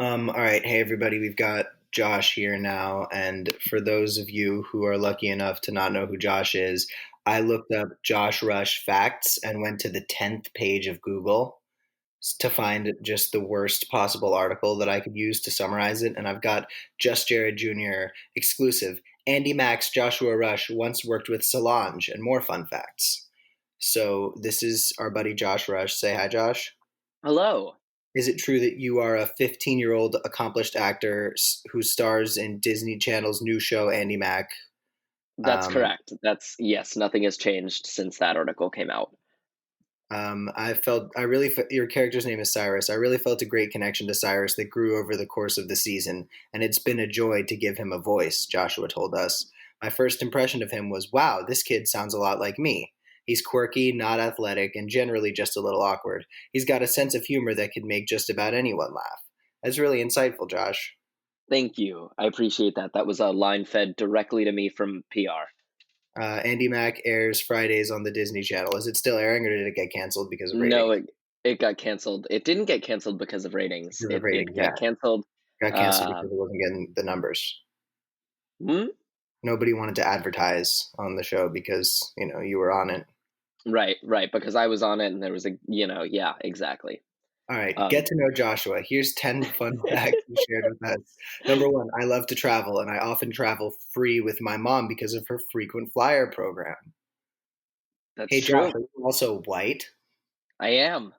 All right. Hey, everybody. We've got Josh here now. And for those of you who are lucky enough to not know who Josh is, I looked up Josh Rush facts and went to the 10th page of Google to find just the worst possible article that I could use to summarize it. And I've got Just Jared Jr. exclusive. Andy Max, Joshua Rush once worked with Solange, and more fun facts. So this is our buddy Josh Rush. Say hi, Josh. Hello. Is it true that you are a 15-year-old accomplished actor who stars in Disney Channel's new show, Andy Mack? That's Um, correct. Yes, nothing has changed since that article came out. your character's name is Cyrus. I really felt a great connection to Cyrus that grew over the course of the season, and it's been a joy to give him a voice, Joshua told us. My first impression of him was, wow, this kid sounds a lot like me. He's quirky, not athletic, and generally just a little awkward. He's got a sense of humor that could make just about anyone laugh. That's really insightful, Josh. Thank you. I appreciate that. That was a line fed directly to me from PR. Andy Mack airs Fridays on the Disney Channel. Is it still airing, or did it get canceled because of No, ratings? it got canceled. It didn't get canceled because of ratings. Because of It ratings, yeah. got canceled. Got canceled because Um, it wasn't getting the numbers. hmm? Nobody wanted to advertise on the show because you were on it. Right. Because I was on it, and there was yeah, exactly. All right, Um, get to know Joshua. Here's 10 fun facts he shared with us. Number one, I love to travel, and I often travel free with my mom because of her frequent flyer program. that's Hey, Josh, true. are you also white? I am.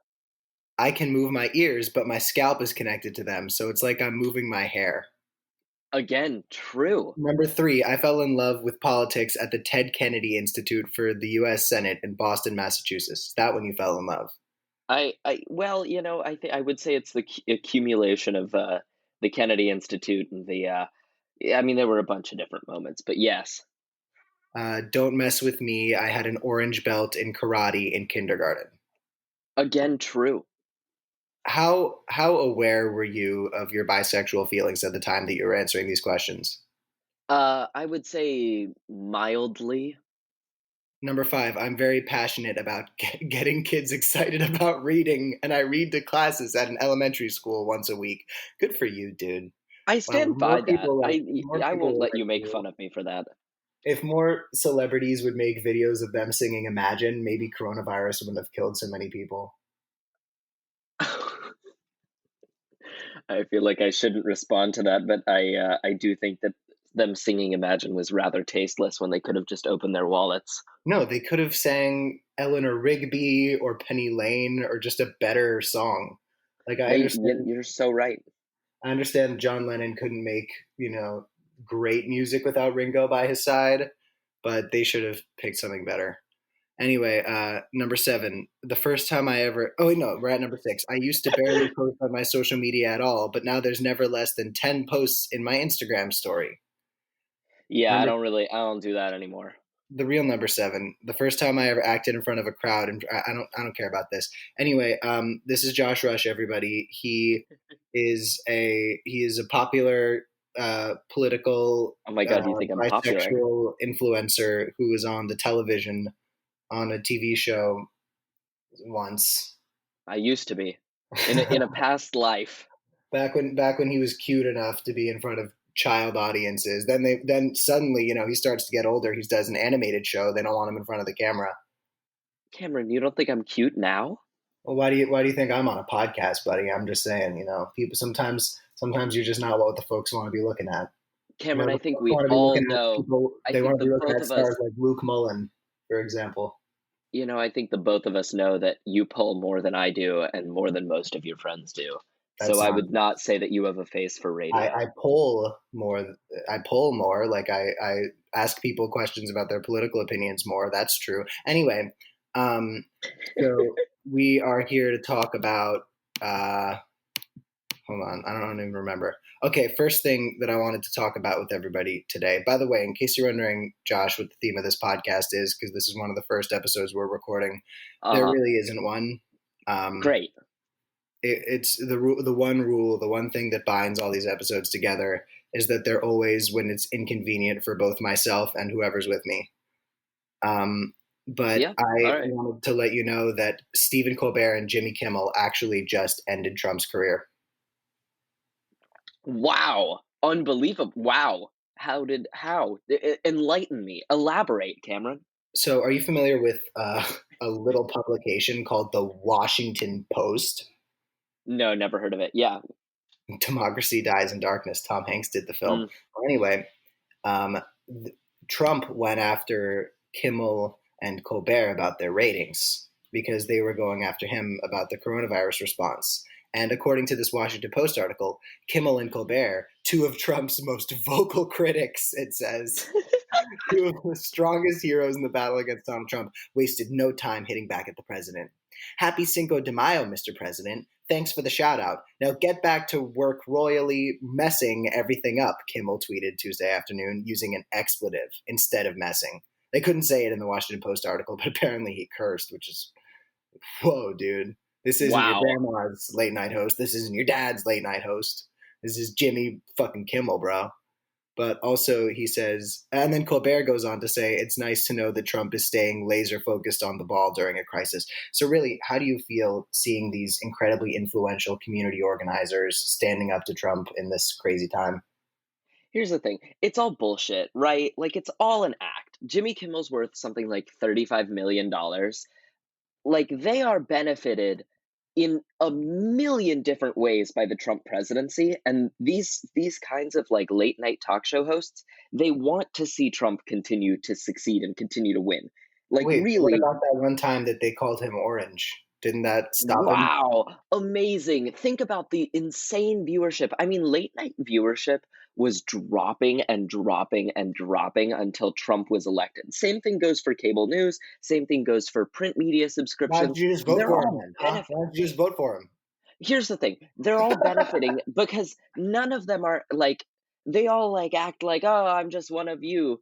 I can move my ears, but my scalp is connected to them, so it's like I'm moving my hair. Again, true. Number three, I fell in love with politics at the Ted Kennedy Institute for the U.S. Senate in Boston, Massachusetts. Is that when you fell in love? Well, I would say it's the accumulation of the Kennedy Institute and I mean, there were a bunch of different moments, but yes, Don't mess with me. I had an orange belt in karate in kindergarten. again, true. How aware were you of your bisexual feelings at the time that you were answering these questions? I would say mildly. Number five, I'm very passionate about getting kids excited about reading, and I read to classes at an elementary school once a week. Good for you, dude. I Wow, stand by that. more I won't people let like you make you. fun of me for that. If more celebrities would make videos of them singing Imagine, maybe coronavirus wouldn't have killed so many people. I feel like I shouldn't respond to that, but I do think that them singing Imagine was rather tasteless when they could have just opened their wallets. No, they could have sang Eleanor Rigby or Penny Lane or just a better song. Like You're so right. I understand John Lennon couldn't make, you know, great music without Ringo by his side, but they should have picked something better. Anyway, number seven, the first time I ever, oh, wait, no, we're at number six. I used to barely post on my social media at all, but now there's never less than 10 posts in my Instagram story. Yeah, Number I don't do that anymore. the real number seven, the first time I ever acted in front of a crowd, and I don't care about this. Anyway, this is Josh Rush, everybody. He is a popular political Oh my God, you think I'm popular? bisexual influencer who was on the television on a TV show once. I used to be in a past life. Back when he was cute enough to be in front of child audiences. Then suddenly, he starts to get older. He does an animated show. They don't want him in front of the camera. Cameron, you don't think I'm cute now? Well, why do you think I'm on a podcast, buddy? I'm just saying, people sometimes you're just not what the folks want to be looking at. Cameron, I The think folks we want to be all looking at know. people. I They think want to the be looking both at of us, stars like Luke Mullen, for example. I think the both of us know that you pull more than I do and more than most of your friends do. So That's I not. would not say that you have a face for I, radio. I poll more. I poll more. Like I ask people questions about their political opinions more. That's true. Anyway, um, so we are here to talk about. Hold on, I don't even remember. Okay, first thing that I wanted to talk about with everybody today. By the way, in case you're wondering, Josh, what the theme of this podcast is, because this is one of the first episodes we're recording, there Uh-huh. really isn't one. Um, Great. it's the one rule, the one thing that binds all these episodes together is that they're always when it's inconvenient for both myself and whoever's with me. Um, but Yeah. All I right. wanted to let you know that Stephen Colbert and Jimmy Kimmel actually just ended Trump's career. Wow, unbelievable. Wow. Enlighten me. Elaborate, Cameron. So, are you familiar with a little publication called the Washington Post? No, never heard of it. Yeah. Democracy Dies in Darkness. Tom Hanks did the film. Mm. Well, anyway, um, Trump went after Kimmel and Colbert about their ratings because they were going after him about the coronavirus response. And according to this Washington Post article, Kimmel and Colbert, two of Trump's most vocal critics, it says, two of the strongest heroes in the battle against Donald Trump, wasted no time hitting back at the president. Happy Cinco de Mayo, Mr. President. Thanks for the shout out. Now get back to work royally messing everything up, Kimmel tweeted Tuesday afternoon using an expletive instead of messing. They couldn't say it in the Washington Post article, but apparently he cursed, which is, whoa, dude. This isn't your Wow. grandma's late night host. This isn't your dad's late night host. This is Jimmy fucking Kimmel, bro. But also, he says, and then Colbert goes on to say, it's nice to know that Trump is staying laser focused on the ball during a crisis. So, really, how do you feel seeing these incredibly influential community organizers standing up to Trump in this crazy time? Here's the thing. It's all bullshit, right? Like it's all an act. Jimmy Kimmel's worth something like $35 million. Like they are benefited in a million different ways by the Trump presidency, and these kinds of like late night talk show hosts, they want to see Trump continue to succeed and continue to win. Like Wait, what really. about that one time that they called him Orange? Didn't that stop him? Wow, amazing. Think about the insane viewership. I mean, late night viewership was dropping and dropping and dropping until Trump was elected. Same thing goes for cable news, same thing goes for print media Why don't subscriptions. you just vote They're for him all then? Huh? benefit. Why don't you just vote for him? Here's the thing. They're all benefiting because none of them are like they all like act like, "Oh, I'm just one of you."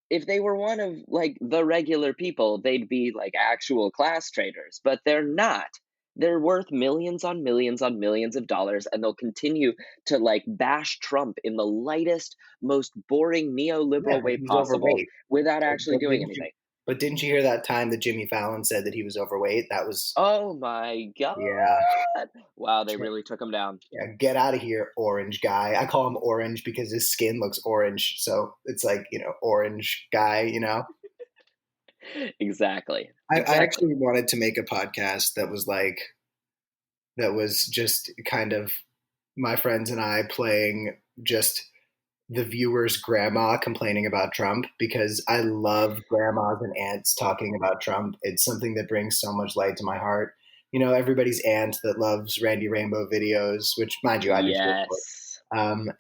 If they were one of like the regular people, they'd be like actual class traders, but they're not. They're worth millions on millions on millions of dollars, and they'll continue to like bash Trump in the lightest, most boring Yeah, neoliberal but way he's possible overweight. without But, actually but doing didn't you? anything. But didn't you hear that time that Jimmy Fallon said that he was overweight? That was, Oh my yeah. God. Wow, they really took him down. Yeah, get out of here, orange guy. I call him orange because his skin looks orange. So it's like, orange guy. Exactly. I Exactly. actually wanted to make a podcast that was just kind of my friends and I playing just the viewer's grandma complaining about Trump because I love grandmas and aunts talking about Trump. It's something that brings so much light to my heart. Everybody's aunt that loves Randy Rainbow videos, which, mind you, I do too. Yes.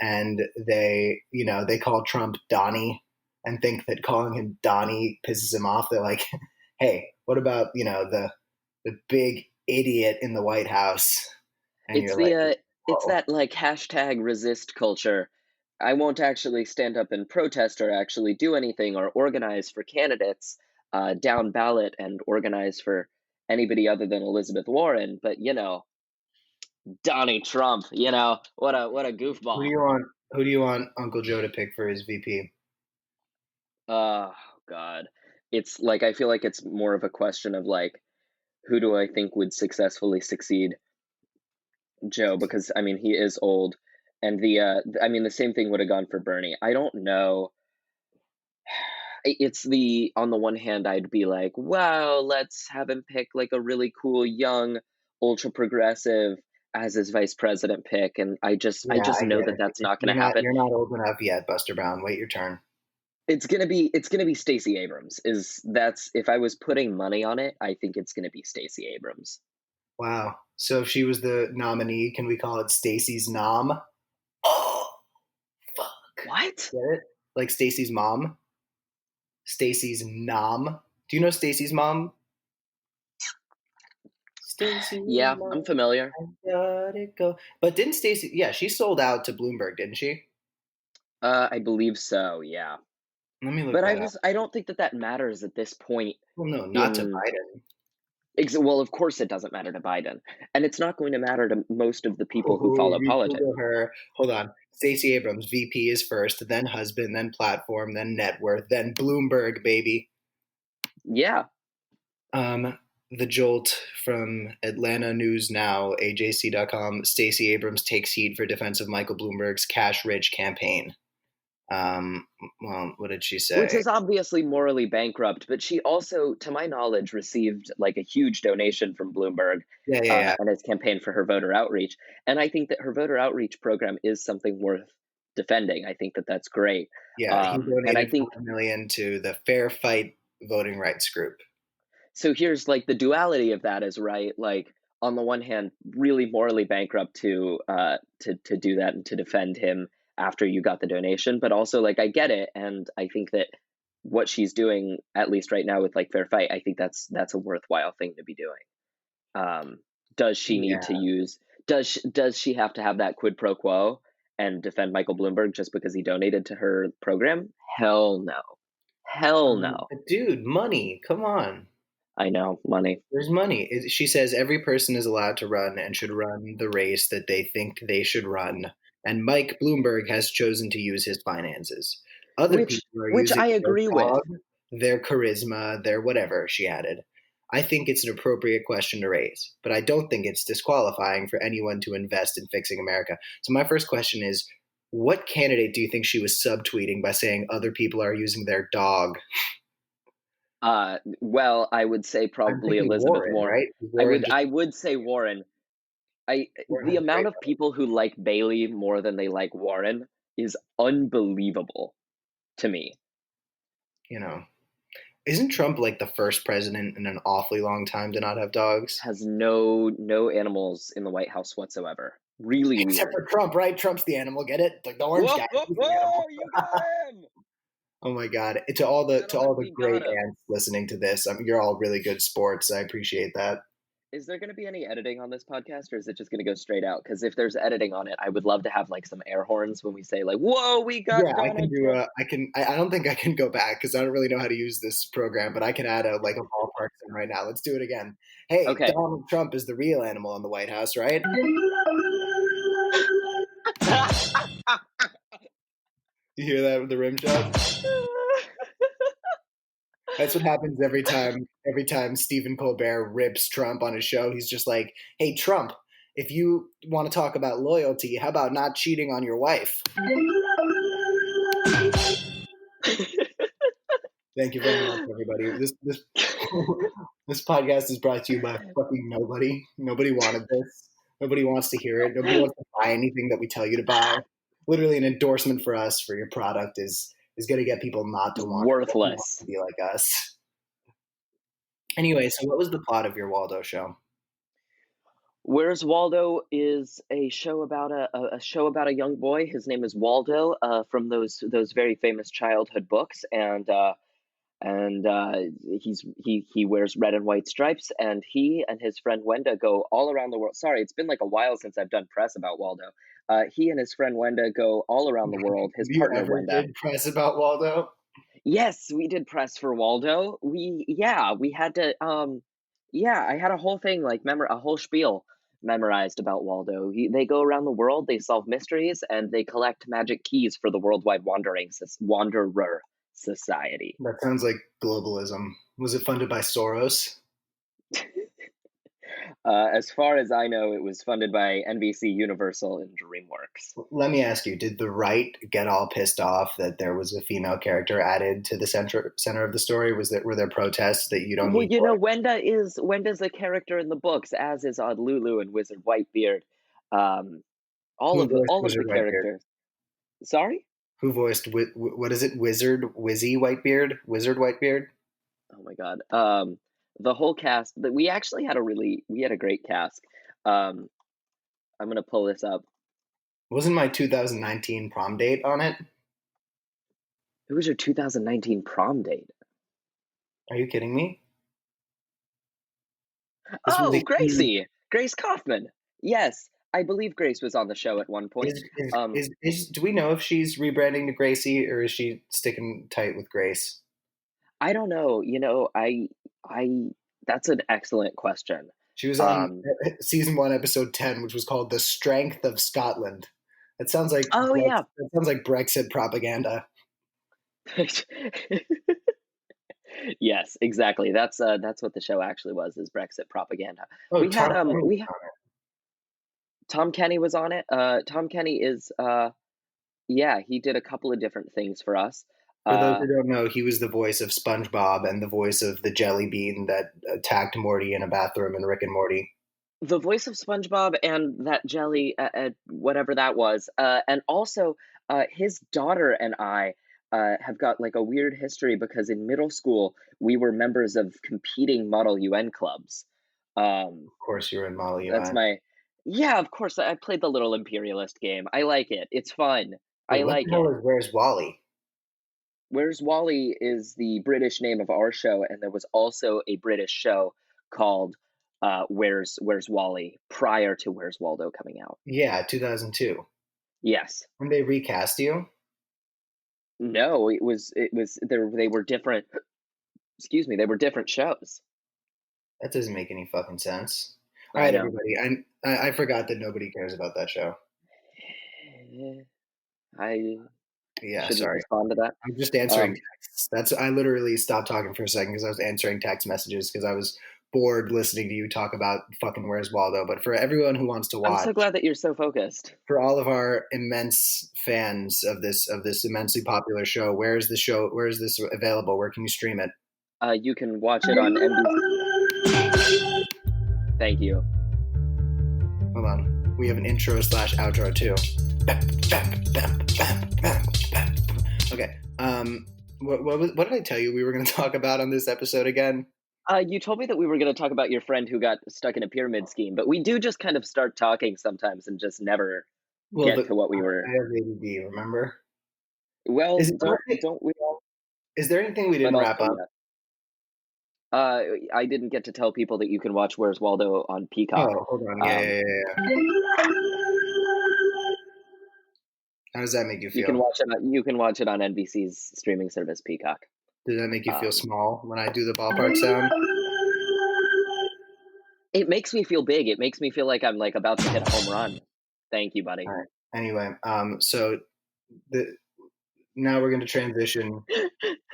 And they call Trump Donnie and think that calling him Donnie pisses him off. They're like, hey, what about the big idiot in the White House? And It's you're like, the, it's whoa, that, like, hashtag resist culture. I won't actually stand up and protest or actually do anything or organize for candidates, down ballot and organize for anybody other than Elizabeth Warren, but, Donnie Trump, what a who do goofball. you want? Who do you want Uncle Joe to pick for his VP? Oh, god. It's like, I feel like it's more of a question of, like, who do I think would successfully succeed Joe? Because, I mean, he is old, and I mean, the same thing would have gone for Bernie. I don't know. It's the on the one hand, I'd be like, "Wow, let's have him pick, like, a really cool, young, ultra progressive as his vice president pick," and I Yeah, just I know get that it. that's not gonna You're not happen. you're not old enough yet, Buster Brown. Wait your turn. It's gonna be Stacey Abrams. That's if I was putting money on it, I think it's gonna be Stacey Abrams. Wow. So if she was the nominee, can we call it Stacey's nom? Oh, fuck. What? Get it? Like Stacey's mom? Stacey's nom. Do you know Stacey's mom? Stacey's Yeah, I'm mom. familiar. I got it go. But didn't Stacey? Yeah, she sold out to Bloomberg, didn't she? I believe so, yeah. Let me look But that up. I don't think that that matters at this point Well, no, not to in Biden. well, of course it doesn't matter to Biden, and it's not going to matter to most of the people who Oh, follow you politics. Google her. Hold on. Stacey Abrams, VP is first, then husband, then platform, then net worth, then Bloomberg, baby. Yeah, Um, The Jolt from Atlanta News Now, AJC.com. Stacey Abrams takes heat for defense of Michael Bloomberg's cash-rich campaign. Well, what did she Which say? is obviously morally bankrupt, but she also, to my knowledge, received like a huge donation from Bloomberg Yeah, yeah, yeah. and has campaigned for her voter outreach. And I think that her voter outreach program is something worth defending. I think that that's great. Yeah, he And I donated think 5 million to the Fair Fight voting rights group. so. Here's like the duality of that is right. Like on the one hand, really morally bankrupt to do that and to defend him after you got the donation, but also like I get it, and I think that what she's doing, at least right now with like Fair Fight, I think that's a worthwhile thing to be doing. Um, does she need to Yeah, use? Does she have to have that quid pro quo and defend Michael Bloomberg just because he donated to her program? Hell no, hell no. but dude, money. Come on. I know money. There's money. She says every person is allowed to run and should run the race that they think they should run. And Mike Bloomberg has chosen to use his finances. Other Which people are which using I their agree with. dog, their charisma, their whatever, she added. I think it's an appropriate question to raise, but I don't think it's disqualifying for anyone to invest in fixing America. So my first question is, what candidate do you think she was subtweeting by saying other people are using their dog? Well, I would say I'm probably thinking Elizabeth Warren, Warren. right? Warren just I would say Warren. Warren The has a amount great, of people who like Bailey more than they like Warren is unbelievable to me. you know. Isn't Trump like the first president in an awfully long time to not have dogs? Has no animals in the White House whatsoever. Really Except weird. for Trump, right? Trump's the animal. Get it? Like the orange Whoa, guy, whoa, he's the animal. whoa! You got him. Oh my god! To all the Gentlemen, we great got him. ants listening to this, you're all really good sports. I appreciate that. Is there going to be any editing on this podcast, or is it just going to go straight out? Because if there's editing on it, I would love to have like some air horns when we say like, "Whoa, we Yeah, got I can Donald do Trump." a. I can. I don't think I can go back because I don't really know how to use this program. But I can add a like a ballpark thing right now. Let's do it again. Hey, Okay. Donald Trump is the real animal in the White House, right? You hear that with the rim shot? That's what happens every time. Every time Stephen Colbert rips Trump on his show, he's just like, "Hey, Trump, if you want to talk about loyalty, how about not cheating on your wife?" Thank you very much, everybody. This this podcast is brought to you by fucking nobody. Nobody wanted this. Nobody wants to hear it. Nobody wants to buy anything that we tell you to buy. Literally, an endorsement for us for your product is going to get people not to want to Worthless. be like us. Anyway, so what was the plot of your Waldo show? Where's Waldo is a show about a show about a young boy. His name is Waldo, from those very famous childhood books, and he wears red and white stripes, and he and his friend Wenda go all around the world. Sorry, it's been like a while since I've done press about Waldo. He and his friend Wenda go all around the world. Have His you partner ever Wenda. did press about Waldo? Yes, we did press for Waldo. We had to yeah, I had a whole thing like a whole spiel memorized about Waldo. They go around the world, they solve mysteries, and they collect magic keys for the Worldwide Wanderer Society. That sounds like globalism. Was it funded by Soros? As far as I know, it was funded by NBC Universal and DreamWorks. Let me ask you, did the right get all pissed off that there was a female character added to the center of the story? Were there protests that you don't Well, need you know, more? Wenda's a character in the books, as is Odd Lulu and Wizard Whitebeard. Um, Who voiced all of the Wizard Whitebeard? characters. Sorry? Who voiced what is it? Wizzy Whitebeard? Wizard Whitebeard? Oh my god. The whole cast that we had a great cast. Um, I'm gonna pull this up. Wasn't my 2019 prom date on it? Who was your 2019 prom date? Are you kidding me? This was Oh, a huge. Gracie! Grace Kaufman. Yes, I believe Grace was on the show at one point. Do we know if she's rebranding to Gracie or is she sticking tight with Grace? I don't know. You know, I that's an excellent question. She was on Um, season 1, episode 10, which was called "The Strength of Scotland." That sounds like oh yeah. That sounds like Brexit propaganda. Yes, exactly. That's what the show actually was, is Brexit propaganda. Oh, We had, Tom Kenny was we had on it. Tom Kenny was on it. Tom Kenny is, yeah, he did a couple of different things for us. For those Uh, who don't know, he was the voice of SpongeBob and the voice of the jelly bean that attacked Morty in a bathroom in Rick and Morty. the voice of SpongeBob and that jelly, whatever that was, and also his daughter and I have got like a weird history because in middle school we were members of competing Model UN clubs. Um, Of course, you were in Molly that's UN. my, yeah, of course. I played the little imperialist game. I like it. It's fun. I Wait, what the like hell it. is Where's Wally? Where's Wally is the British name of our show, and there was also a British show called Where's Wally prior to Where's Waldo coming out. Yeah, 2002. Yes. When they recast you? No, it was they were different. Excuse me, they were different shows. That doesn't make any fucking sense. All I right, know. everybody. I forgot that nobody cares about that show. I Yeah, shouldn't sorry. respond to that. I'm just answering Um, texts. I literally stopped talking for a second because I was answering text messages because I was bored listening to you talk about fucking Where's Waldo. But for everyone who wants to I'm so watch, glad that you're so focused. for all of our immense fans of this immensely popular show, where is the show? Where is this available? Where can you stream it? You can watch it on NBC. Thank you. Hold on. We have an intro slash outro too. Okay. What did I tell you we were going to talk about on this episode again? You told me that we were going to talk about your friend who got stuck in a pyramid scheme, but we do just kind of start talking sometimes and just never Well, get to what we I were. have ADD. Remember? Well, Is don't we all? is there anything we But didn't wrap also, up? yeah. I didn't get to tell people that you can watch Where's Waldo on Peacock. Oh, hold on. Um, How does that make you you can feel? watch it. You can watch it on NBC's streaming service, Peacock. Does that make you feel Um, small when I do the ballpark sound? it makes me feel big. It makes me feel like I'm like about to hit a home run. Thank you, buddy. All right. Anyway, so the now we're going to transition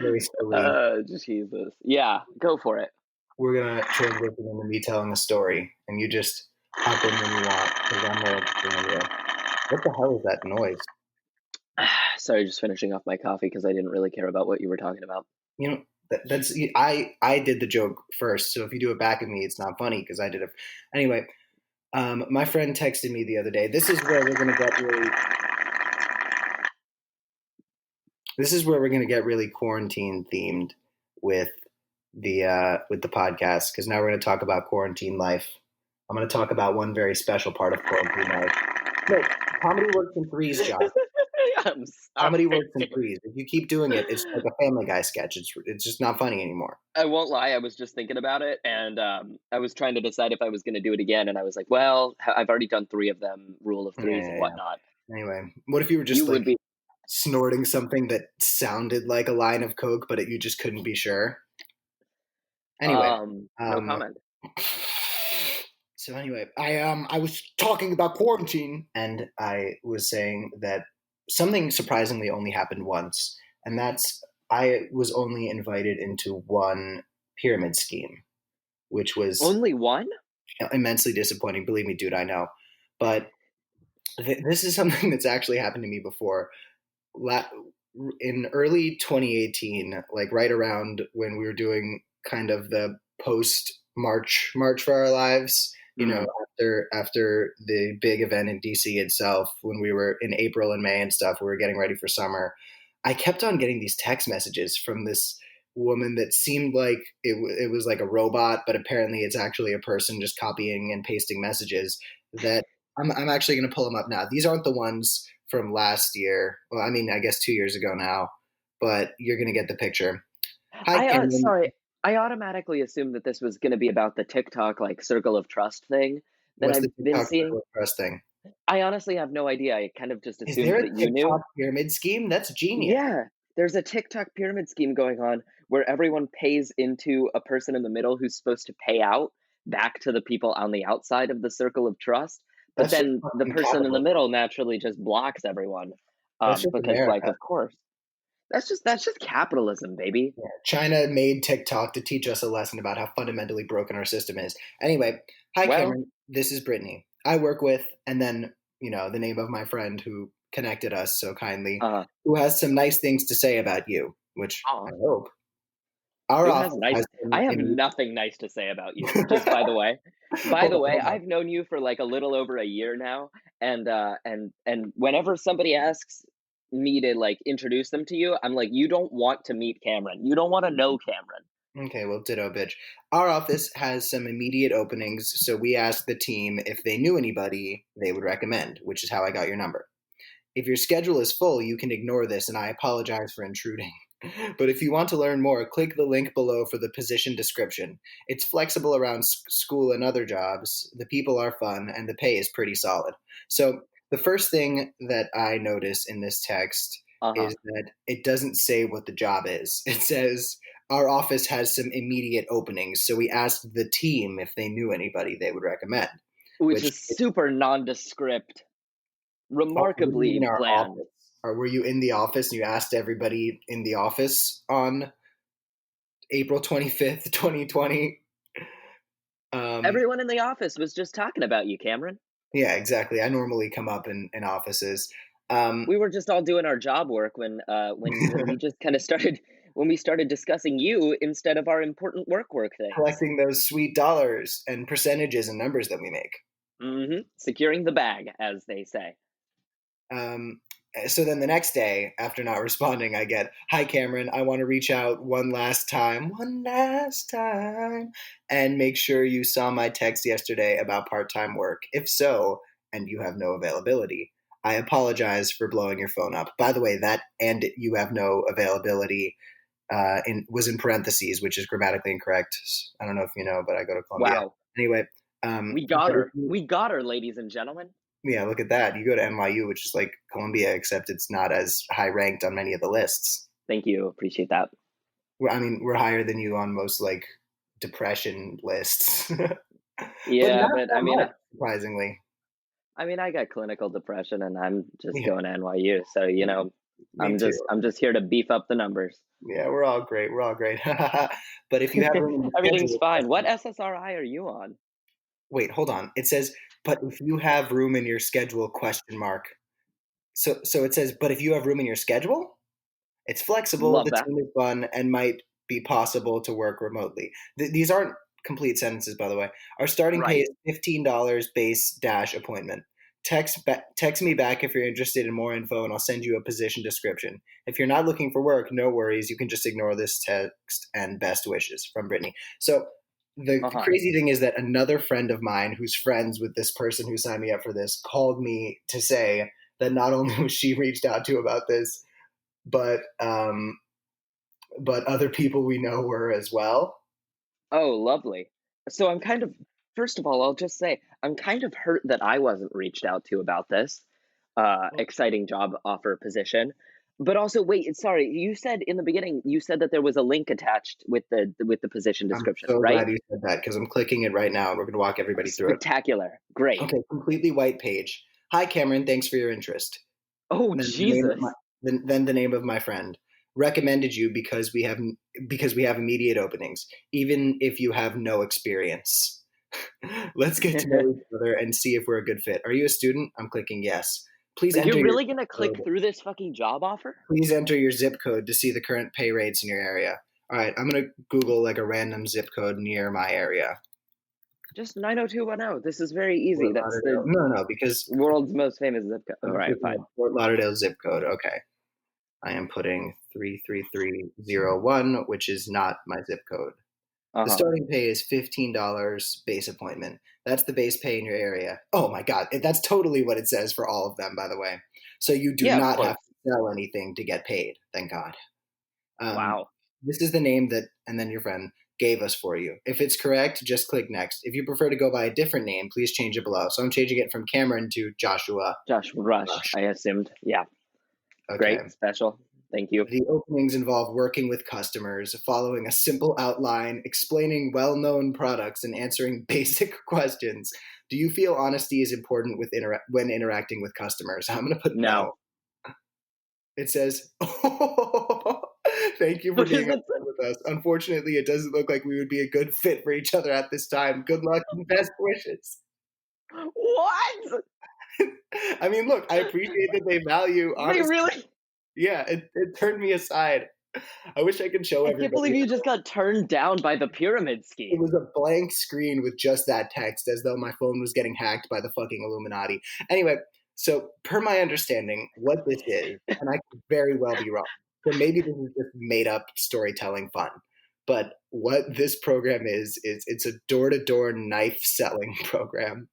very slowly. Jesus. Yeah, go for it. We're going to transition into me telling a story, and you just hop in when you want because I'm more interested in you. What the hell is that noise? Sorry, just finishing off my coffee because I didn't really care about what you were talking about. You know, that's I did the joke first, so if you do it back at me, it's not funny because I did it. Anyway, my friend texted me the other day. This is where we're going to get really. This is where we're going to get really quarantine themed with the podcast because now we're going to talk about quarantine life. I'm going to talk about one very special part of quarantine life. No, comedy works in threes, Josh. I'm Comedy sorry. works in threes. If you keep doing it, it's like a Family Guy sketch. It's just not funny anymore. I won't lie. I was just thinking about it, and I was trying to decide if I was going to do it again. And I was like, "Well, I've already done three of them, rule of threes and Yeah. whatnot." Anyway, what if you were You just would like be. snorting something that sounded like a line of coke, but you just couldn't be sure? Anyway, No um, comment. so anyway, I was talking about quarantine, and I was saying that something surprisingly only happened once, and that's I was only invited into one pyramid scheme, which was Only one? immensely disappointing. Believe me, dude, I know. But this is something that's actually happened to me before. La- in early 2018, like right around when we were doing kind of the post March for Our Lives, you know, Mm. after the big event in DC itself, when we were in April and May and stuff, we were getting ready for summer. I kept on getting these text messages from this woman that seemed like it was like a robot, but apparently it's actually a person just copying and pasting messages that I'm actually going to pull them up now. These aren't the ones from last year. Well, I mean, I guess 2 years ago now, but you're going to get the picture. Hi, Cameron. Sorry. I automatically assumed that this was going to be about the TikTok like circle of trust thing that What's the I've been TikTok seeing. circle of trust thing? I honestly have no idea. I kind of just Is there assumed a that you TikTok knew. pyramid scheme? That's genius. Yeah, there's a TikTok pyramid scheme going on where everyone pays into a person in the middle who's supposed to pay out back to the people on the outside of the circle of trust. But That's just then the fucking person in the capitalism. middle naturally just blocks everyone. That's just Because, like, America. of course. That's just capitalism, baby. China made TikTok to teach us a lesson about how fundamentally broken our system is. Anyway, hi Well, Cameron, this is Brittany. I work with, and then, the name of my friend who connected us so kindly, uh, who has some nice things to say about you, which I aw, hope. Our who has office nice has some I have immediate. nothing nice to say about you, just by the way. By Hold the on, way, hold on. I've known you for, like, a little over a year now, and whenever somebody asks me to, like, introduce them to you, I'm like, "You don't want to meet Cameron. You don't wanna know Cameron." Okay, well, ditto, bitch. Our office has some immediate openings, so we asked the team if they knew anybody they would recommend, which is how I got your number. If your schedule is full, you can ignore this, and I apologize for intruding. But if you want to learn more, click the link below for the position description. It's flexible around school and other jobs. The people are fun, and the pay is pretty solid. So, the first thing that I notice in this text Uh-huh. is that it doesn't say what the job is. It says, our office has some immediate openings, so we asked the team if they knew anybody they would recommend. Which Which, is super nondescript, oh, what do you mean remarkably our bland. office? Or were you in the office and you asked everybody in the office on April 25th, 2020? Um, Everyone in the office was just talking about you, Cameron. yeah, exactly. I normally come up in offices. Um, We were just all doing our job work when we just kinda started when we started discussing you instead of our important work things. collecting those sweet dollars and percentages and numbers that we make. Mhm. Securing the bag, as they say. Um, so then the next day, after not responding, I get, hi, Cameron, I want to reach out one last time, and make sure you saw my text yesterday about part time work. If so, and you have no availability, I apologize for blowing your phone up. By the way, that and you have no availability was in parentheses, which is grammatically incorrect. I don't know if you know, but I go to Columbia. Wow. Anyway, We got but if her. you, We got her, ladies and gentlemen. yeah, look at that. You go to NYU, which is like Columbia, except it's not as high ranked on many of the lists. Thank you, appreciate that. I mean, we're higher than you on most like depression lists, but Yeah, not but that much, surprisingly. I mean, I got clinical depression and I'm just Yeah, going to NYU, so, me too. I'm just here to beef up the numbers. Yeah, we're all great. We're all great. But if you have room in your Everything's schedule, fine. What SSRI are you on? wait, hold on. It says, but if you have room in your schedule, question mark. So it says, but if you have room in your schedule? It's flexible, Love the that. team is fun, and might be possible to work remotely. These aren't complete sentences, by the way. Our starting pay Right. is $15 base dash appointment. Text me back if you're interested in more info, and I'll send you a position description. If you're not looking for work, no worries. You can just ignore this text and best wishes from Brittany. So the Uh-huh. crazy thing is that another friend of mine who's friends with this person who signed me up for this called me to say that not only was she reached out to about this, but other people we know were as well. Oh, lovely. So I'm kind of first of all, I'll just say, I'm kind of hurt that I wasn't reached out to about this, exciting job offer position. But also, wait, sorry, you said in the beginning, you said that there was a link attached with the position I'm description, so right? glad you said that because I'm clicking it right now and we're going to walk everybody through it. Spectacular. Great. Okay, completely white page. Hi, Cameron. Thanks for your interest. Oh, Then the name of my Jesus. then the name of my friend recommended you because we have immediate openings, even if you have no experience. Let's get to know each other and see if we're a good fit. Are you a student? I'm clicking yes. Please enter You're your really zip gonna click code. through this fucking job offer? Please enter your zip code to see the current pay rates in your area. All right, I'm gonna Google like a random zip code near my area. Just 90210. This is very easy. Fort That's Lauderdale. the No, because world's most famous zip code. All I'm right, clicking fine. on Fort Lauderdale zip code. Okay, I am putting 33301, which is not my zip code. The Uh-huh. starting pay is $15 base appointment. That's the base pay in your area. Oh my God, that's totally what it says for all of them, by the way. So you do Yeah, of not have course. to sell anything to get paid. Thank God. Um, Wow. this is the name that, and then your friend gave us for you. If it's correct, just click next. If you prefer to go by a different name, please change it below. So I'm changing it from Cameron to Joshua Josh Rush, Rush. I assumed. Yeah. Okay. Great. Special. Thank you. The openings involve working with customers, following a simple outline, explaining well known products, and answering basic questions. Do you feel honesty is important when interacting with customers? I'm going to put No. no. It says, Thank you for Because being that's upfront with us. Unfortunately, it doesn't look like we would be a good fit for each other at this time. Good luck and best wishes. what? I mean, look, I appreciate that they value They honesty. really Yeah, it turned me aside. I wish I could show I can't believe everybody. you just got turned down by the pyramid It scheme. was a blank screen with just that text, as though my phone was getting hacked by the fucking Illuminati. Anyway, so per my understanding, what this is, and I could very well be wrong, so maybe this is just made up storytelling fun. But what this program is it's a door-to-door knife selling program.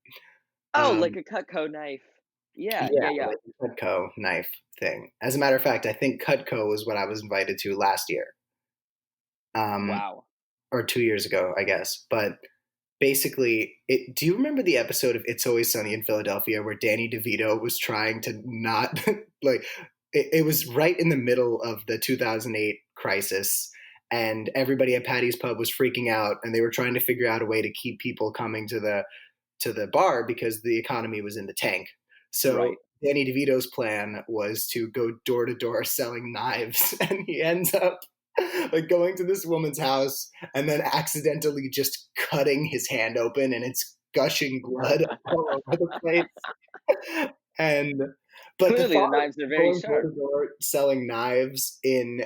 Oh, like Um, a Cutco knife. Yeah, yeah, yeah, yeah. like a Cutco knife thing. As a matter of fact, I think Cutco was what I was invited to last year, Wow. or 2 years ago, I guess. But basically, do you remember the episode of It's Always Sunny in Philadelphia where Danny DeVito was trying to not like it was right in the middle of the 2008 crisis, and everybody at Patty's Pub was freaking out, and they were trying to figure out a way to keep people coming to the bar because the economy was in the tank. So Right. Danny DeVito's plan was to go door to door selling knives, and he ends up like going to this woman's house and then accidentally just cutting his hand open, and it's gushing blood all over the place. And but the Clearly the thought of knives are very going door sharp. to door selling knives in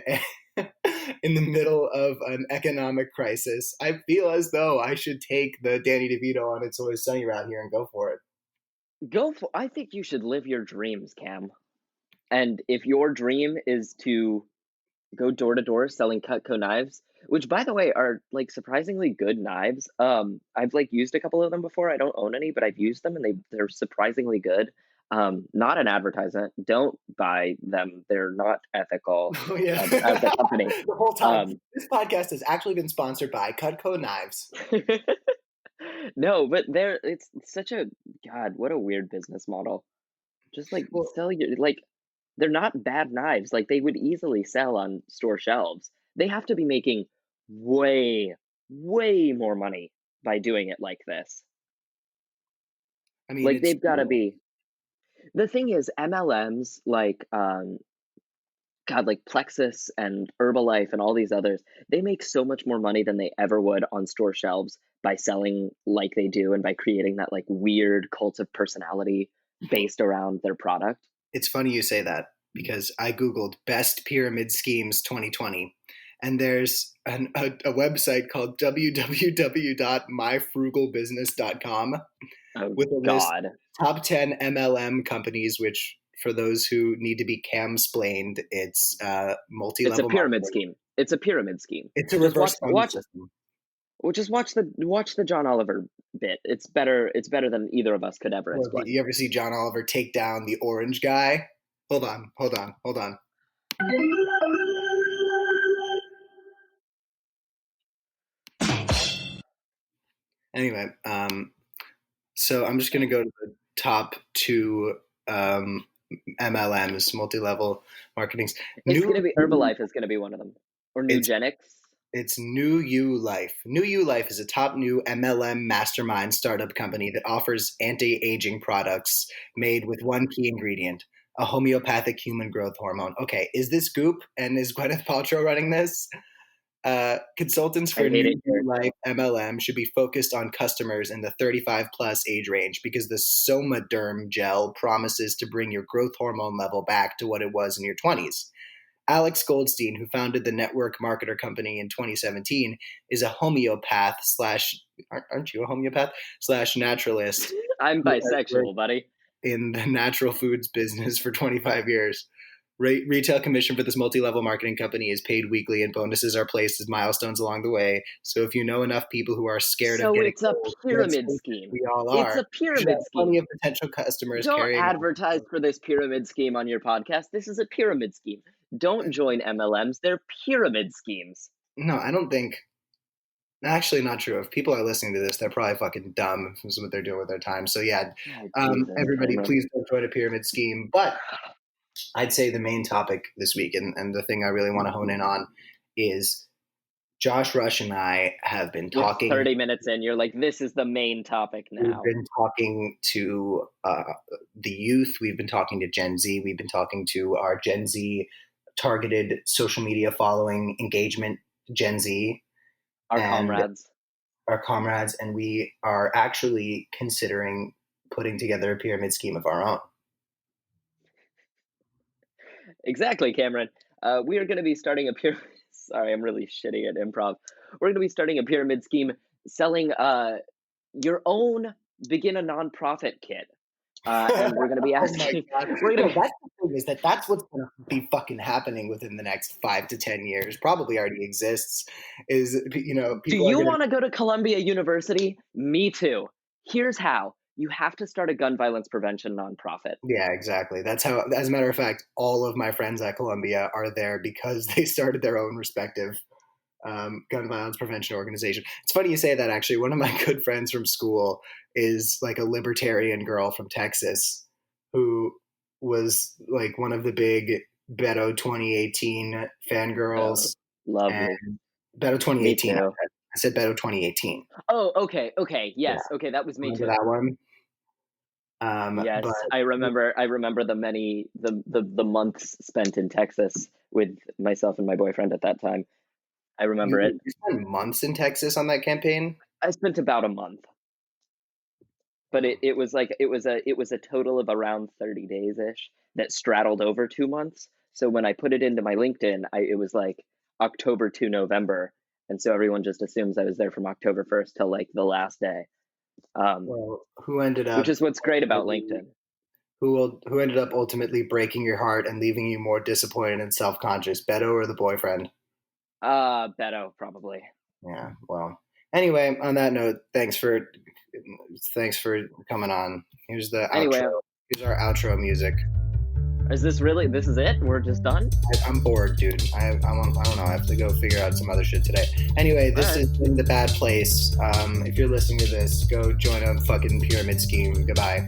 the middle of an economic crisis, I feel as though I should take the Danny DeVito on It's Always Sunny route here and go for it. I think you should live your dreams, Cam. And if your dream is to go door to door selling Cutco knives, which by the way are like surprisingly good knives. I've like used a couple of them before. I don't own any, but I've used them and they're surprisingly good. Not an advertisement. Don't buy them. They're not ethical Oh yeah, as a company. the whole time. Um, This podcast has actually been sponsored by Cutco Knives. no, but it's such a god, what a weird business model. Just like Well, sell your like they're not bad knives. Like they would easily sell on store shelves. They have to be making way, way more money by doing it like this. I mean, Like it's they've got to be. The thing is, MLMs like God, like Plexus and Herbalife and all these others, they make so much more money than they ever would on store shelves by selling like they do and by creating that like weird cult of personality based around their product. it's funny you say that because I googled best pyramid schemes 2020, and there's a website called www.myfrugalbusiness.com Oh with a list God. top 10 MLM companies, which for those who need to be cam-splained, it's It's a multi-level pyramid marketing. scheme. It's a pyramid scheme. It's a Just reverse watch funnel watch system. well, just watch the John Oliver bit. It's better than either of us could ever Well, explain. you ever see John Oliver take down the orange guy? Hold on, hold on, hold on. Anyway, so I'm just going to go to the top two MLMs, multi-level marketings. It's gonna New, be Herbalife is gonna be one of them. Or it's Nugenics. it's New You Life. New You Life is a top new MLM mastermind startup company that offers anti-aging products made with one key ingredient: a homeopathic human growth hormone. Okay, is this Goop and is Gwyneth Paltrow running this? Consultants I for hate it New here. Life MLM should be focused on customers in the 35 plus age range because the Somaderm gel promises to bring your growth hormone level back to what it was in your 20s. Alex Goldstein, who founded the network marketer company in 2017, is a homeopath slash, aren't you a homeopath? Slash naturalist I'm who has worked bisexual, buddy. in the natural foods business for 25 years. Retail commission for this multi-level marketing company is paid weekly, and bonuses are placed as milestones along the way. So if you know enough people who are scared of So getting it's a old, let's pyramid face it, scheme. we all It's are, a you should have pyramid plenty scheme. of potential customers Don't carrying advertise on. for this pyramid scheme on your podcast. This is a pyramid scheme. Don't join MLMs. They're pyramid schemes. No, I don't think. Actually, not true. If people are listening to this, they're probably fucking dumb. This is what they're doing with their time. So yeah, Oh, Jesus, everybody, Cameron. please don't join a pyramid scheme. But I'd say the main topic this week, and the thing I really want to hone in on, is Josh Rush and I have been We're talking. 30 minutes in. You're like, this is the main topic We've now. been talking to the youth. We've been talking to Gen Z. We've been talking to our Gen Z targeted social media following engagement Gen Z Our and comrades. our comrades, and we are actually considering putting together a pyramid scheme of our own. Exactly, Cameron. We are going to be starting a pyramid. Sorry, I'm really shitty at improv. We're going to be starting a pyramid scheme selling your own begin a nonprofit kit. And we're going to be Oh my asking, god! we're No, going to that's the thing, is that's what's going to be fucking happening within the next 5 to 10 years. Probably already exists. Is do people are you going to. want to go to Columbia University? Me too. Here's how. You have to start a gun violence prevention nonprofit. Yeah, exactly. That's how. As a matter of fact, all of my friends at Columbia are there because they started their own respective gun violence prevention organization. It's funny you say that. Actually, one of my good friends from school is like a libertarian girl from Texas who was like one of the big Beto 2018 Oh, fangirls. And lovely. Beto Me 2018. too. I said Beto 2018. Oh, okay. Yeah, Yes. Okay, that was me remember too. that one? But Yes, I remember the many the months spent in Texas with myself and my boyfriend at that time. I remember it. you spent months in Texas on that campaign. I spent about a month, but it was like it was a total of around 30 days ish that straddled over 2 months. So when I put it into my LinkedIn, it was like October to November, and so everyone just assumes I was there from October 1st till like the last day, Well, who ended which up is what's great about LinkedIn. who ended up ultimately breaking your heart and leaving you more disappointed and self-conscious, Beto or the boyfriend? Beto probably. Yeah. Well, anyway, on that note, thanks for coming on. Here's the Anyway, outro. Here's our outro music. is this really? This is it? We're just done? I'm bored, dude. I don't know. I have to go figure out some other shit today. Anyway, this All has right. been The Bad Place. If you're listening to this, go join a fucking pyramid scheme. Goodbye.